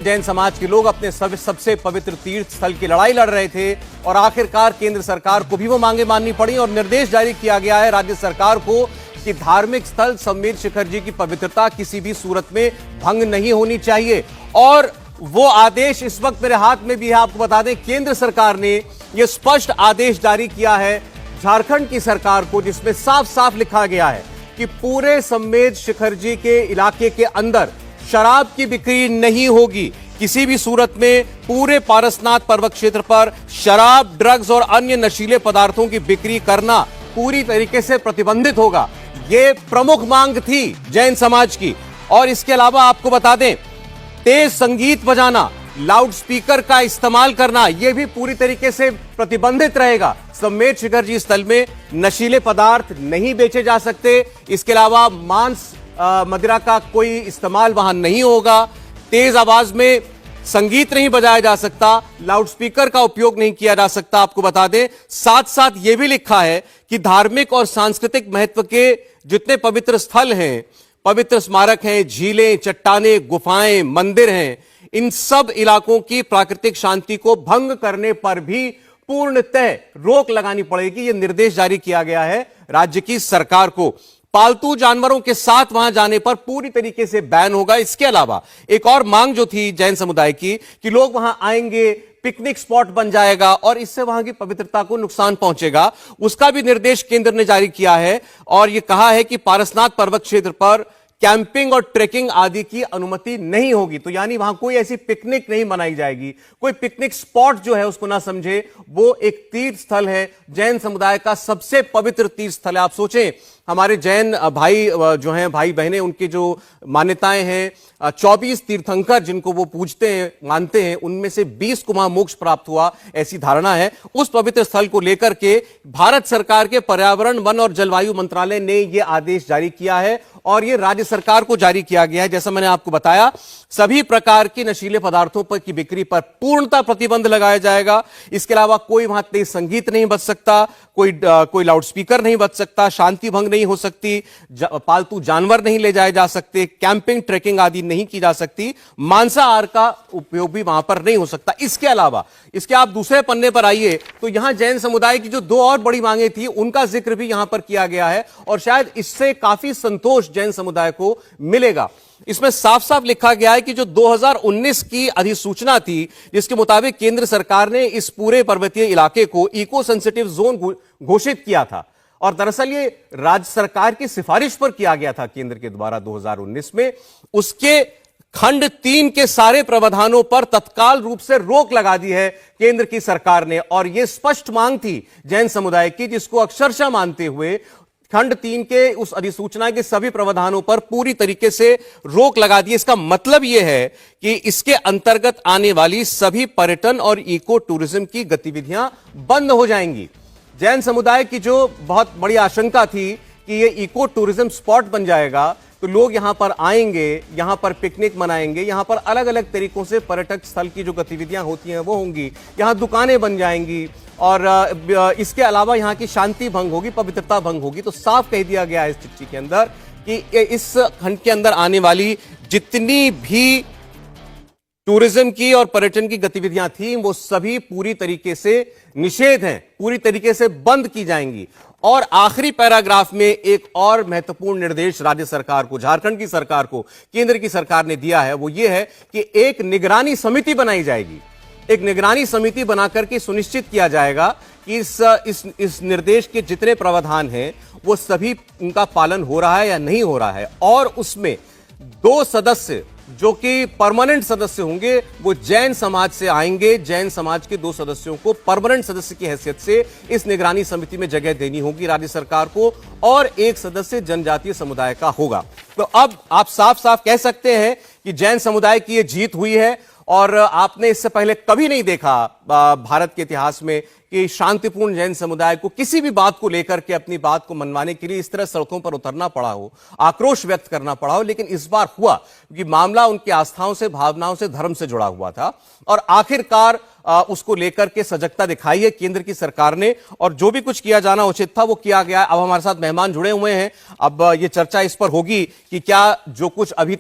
जैन समाज के लोग अपने सबसे पवित्र तीर्थ स्थल की लड़ाई लड़ रहे थे और आखिरकार केंद्र सरकार को भी वो मांगे माननी पड़ी और निर्देश जारी किया गया है राज्य सरकार को कि धार्मिक स्थल संमेर शिखर जी की पवित्रता किसी भी सूरत में भंग नहीं होनी चाहिए। और वो आदेश इस वक्त मेरे हाथ में भी है। आपको बता दें, केंद्र सरकार ने यह स्पष्ट आदेश जारी किया है झारखंड की सरकार को, जिसमें साफ साफ लिखा गया है कि पूरे संमेर शिखर जी के इलाके के अंदर शराब की बिक्री नहीं होगी। किसी भी सूरत में पूरे पारसनाथ पर्वत क्षेत्र पर शराब, ड्रग्स और अन्य नशीले पदार्थों की बिक्री करना पूरी तरीके से प्रतिबंधित होगा। यह प्रमुख मांग थी जैन समाज की। और इसके अलावा आपको बता दें, तेज संगीत बजाना, लाउड स्पीकर का इस्तेमाल करना, यह भी पूरी तरीके से प्रतिबंधित रहेगा। संमेर शिखर जी स्थल में नशीले पदार्थ नहीं बेचे जा सकते। इसके अलावा मांस, मदिरा का कोई इस्तेमाल वहां नहीं होगा। तेज आवाज में संगीत नहीं बजाया जा सकता, लाउड स्पीकर का उपयोग नहीं किया जा सकता। आपको बता दें, साथ साथ यह भी लिखा है कि धार्मिक और सांस्कृतिक महत्व के जितने पवित्र स्थल हैं, पवित्र स्मारक हैं, झीलें, चट्टानें, गुफाएं, मंदिर हैं, इन सब इलाकों की प्राकृतिक शांति को भंग करने पर भी पूर्णतः रोक लगानी पड़ेगी। यह निर्देश जारी किया गया है राज्य की सरकार को। पालतू जानवरों के साथ वहां जाने पर पूरी तरीके से बैन होगा। इसके अलावा एक और मांग जो थी जैन समुदाय की कि लोग वहां आएंगे, पिकनिक स्पॉट बन जाएगा और इससे वहां की पवित्रता को नुकसान पहुंचेगा, उसका भी निर्देश केंद्र ने जारी किया है। और यह कहा है कि पारसनाथ पर्वत क्षेत्र पर कैंपिंग और ट्रेकिंग आदि की अनुमति नहीं होगी। तो यानी वहां कोई ऐसी पिकनिक नहीं मनाई जाएगी। कोई पिकनिक स्पॉट जो है उसको ना समझे, वो एक तीर्थ स्थल है, जैन समुदाय का सबसे पवित्र तीर्थ स्थल है। आप सोचें, हमारे जैन भाई जो हैं, भाई बहनें, उनकी जो मान्यताएं हैं, 24 तीर्थंकर जिनको वो पूजते हैं, मानते हैं, उनमें से 20 को वहां मोक्ष प्राप्त हुआ, ऐसी धारणा है। उस पवित्र स्थल को लेकर के भारत सरकार के पर्यावरण, वन और जलवायु मंत्रालय ने यह आदेश जारी किया है और यह राज्य सरकार को जारी किया गया है। जैसा मैंने आपको बताया, सभी प्रकार की नशीले पदार्थों पर की बिक्री पर पूर्णतः प्रतिबंध लगाया जाएगा। इसके अलावा कोई वहां तेज संगीत नहीं बज सकता, कोई लाउड स्पीकर नहीं बज सकता, शांति भंग नहीं हो सकती, पालतू जानवर नहीं ले जाए जा सकते, कैंपिंग, ट्रेकिंग आदि नहीं की जा सकती, मांसाहार का उपयोग भी वहां पर नहीं हो सकता। इसके अलावा इसके आप दूसरे पन्ने पर आइए तो यहां जैन समुदाय की जो दो और बड़ी मांगे थी, उनका जिक्र भी यहां पर किया गया है और शायद इससे काफी संतोष जैन समुदाय को मिलेगा। इसमें साफ साफ लिखा गया है कि जो 2019 की अधिसूचना थी, जिसके मुताबिक केंद्र सरकार ने इस पूरे पर्वतीय इलाके को इको सेंसिटिव जोन घोषित किया था और दरअसल ये राज्य सरकार की सिफारिश पर किया गया था केंद्र के द्वारा 2019 में, उसके खंड 3 के सारे प्रावधानों पर तत्काल रूप से रोक लगा दी है केंद्र की सरकार ने। और यह स्पष्ट मांग थी जैन समुदाय की, जिसको अक्षरशः मानते हुए खंड 3 के उस अधिसूचना के सभी प्रावधानों पर पूरी तरीके से रोक लगा दी। इसका मतलब यह है कि इसके अंतर्गत आने वाली सभी पर्यटन और इको टूरिज्म की गतिविधियां बंद हो जाएंगी। जैन समुदाय की जो बहुत बड़ी आशंका थी कि यह इको टूरिज्म स्पॉट बन जाएगा, तो लोग यहां पर आएंगे, यहां पर पिकनिक मनाएंगे, यहां पर अलग अलग तरीकों से पर्यटक स्थल की जो गतिविधियां होती हैं वो होंगी, यहां दुकानें बन जाएंगी और इसके अलावा यहां की शांति भंग होगी, पवित्रता भंग होगी। तो साफ कह दिया गया है इस चिट्ठी के अंदर कि इस खंड के अंदर आने वाली जितनी भी टूरिज्म की और पर्यटन की गतिविधियां थी, वो सभी पूरी तरीके से निषेध हैं, पूरी तरीके से बंद की जाएंगी। और आखिरी पैराग्राफ में एक और महत्वपूर्ण निर्देश राज्य सरकार को, झारखंड की सरकार को केंद्र की सरकार ने दिया है, वो ये है कि एक निगरानी समिति बनाई जाएगी। एक निगरानी समिति बनाकर के सुनिश्चित किया जाएगा कि इस निर्देश के जितने प्रावधान हैं वो सभी उनका पालन हो रहा है या नहीं हो रहा है। और उसमें 2 सदस्य जो कि परमानेंट सदस्य होंगे वो जैन समाज से आएंगे। जैन समाज के 2 सदस्यों को परमानेंट सदस्य की हैसियत से इस निगरानी समिति में जगह देनी होगी राज्य सरकार को और 1 सदस्य जनजातीय समुदाय का होगा। तो अब आप साफ साफ कह सकते हैं कि जैन समुदाय की यह जीत हुई है। और आपने इससे पहले कभी नहीं देखा भारत के इतिहास में कि शांतिपूर्ण जैन समुदाय को किसी भी बात को लेकर के अपनी बात को मनवाने के लिए इस तरह सड़कों पर उतरना पड़ा हो, आक्रोश व्यक्त करना पड़ा हो। लेकिन इस बार हुआ क्योंकि मामला उनकी आस्थाओं से, भावनाओं से, धर्म से जुड़ा हुआ था और आखिरकार उसको लेकर के सजगता दिखाई है केंद्र की सरकार ने और जो भी कुछ किया जाना उचित था वो किया गया। अब हमारे साथ मेहमान जुड़े हुए हैं, अब ये चर्चा इस पर होगी कि क्या जो कुछ अभी